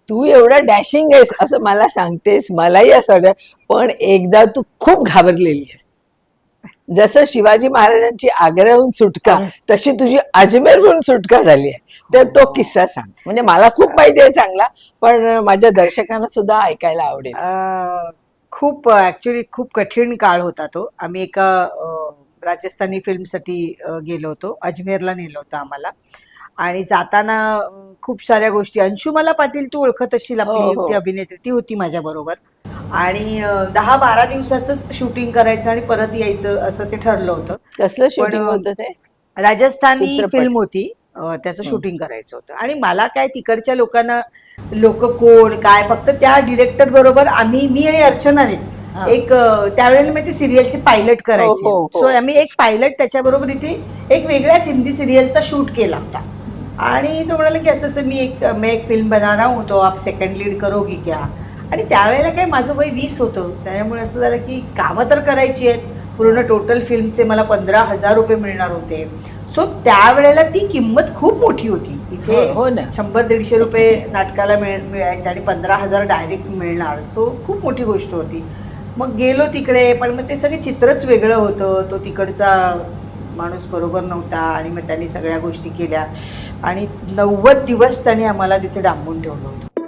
तू एवढा डॅशिंग आहेस असं मला सांगतेस, मलाही असं वाटतं. पण एकदा तू खूप घाबरलेली आहेस. जसं शिवाजी महाराजांची आग्र्याहून सुटका, तशी तुझी अजमेरहून सुटका झाली आहे. तर तो किस्सा सांग. म्हणजे मला खूप माहिती आहे चांगला, पण माझ्या दर्शकांना सुद्धा ऐकायला आवडेल. खूप ऍक्च्युली खूप कठीण काळ होता तो. आम्ही एका राजस्थानी फिल्मसाठी गेलो होतो. अजमेरला नेलं होतं आम्हाला. आणि जाताना खूप साऱ्या गोष्टी, अंशुमला पाटील तू ओळखत असशील, हो आपली हो. ती अभिनेत्री, ती होती माझ्या बरोबर. आणि 10-12 दिवसाचंच शूटिंग करायचं आणि परत यायचं असं ते ठरलं होतं. कसलं पण शूटिंग होतं ते? राजस्थानी चित्रपट. फिल्म होती. त्याचं हं. शूटिंग करायचं होतं आणि मला काय तिकडच्या लोकांना, लोक कोण काय, फक्त त्या डिरेक्टर बरोबर मी आणि अर्चनानेच हा. एक त्यावेळेला मी ते सिरियलचे पायलट हो करायचे. हो हो. सो आम्ही एक पायलट त्याच्याबरोबर इथे एक वेगळ्याच हिंदी सिरियलचा शूट केला होता. आणि तो म्हणाला की असं मैं एक फिल्म बना रहा हूँ, तो आप सेकंड लीड करोगी क्या. आणि त्यावेळेला काय माझं वय 20 होतं, त्यामुळे असं झालं की कामं तर करायची आहेत. पूर्ण टोटल फिल्मचे मला 15,000 रुपये मिळणार होते. सो त्यावेळेला ती किंमत खूप मोठी होती. इथे हो ना. 100-150 रुपये नाटकाला मिळायचे आणि 15,000 डायरेक्ट मिळणार. सो खूप मोठी गोष्ट होती. मग गेलो तिकडे, पण मग ते सगळे चित्रच वेगळं होतं. तो तिकडचा माणूस बरोबर नव्हता आणि मग त्यांनी सगळ्या गोष्टी केल्या आणि 90 दिवस त्यांनी आम्हाला तिथे डांबून ठेवलं होतं.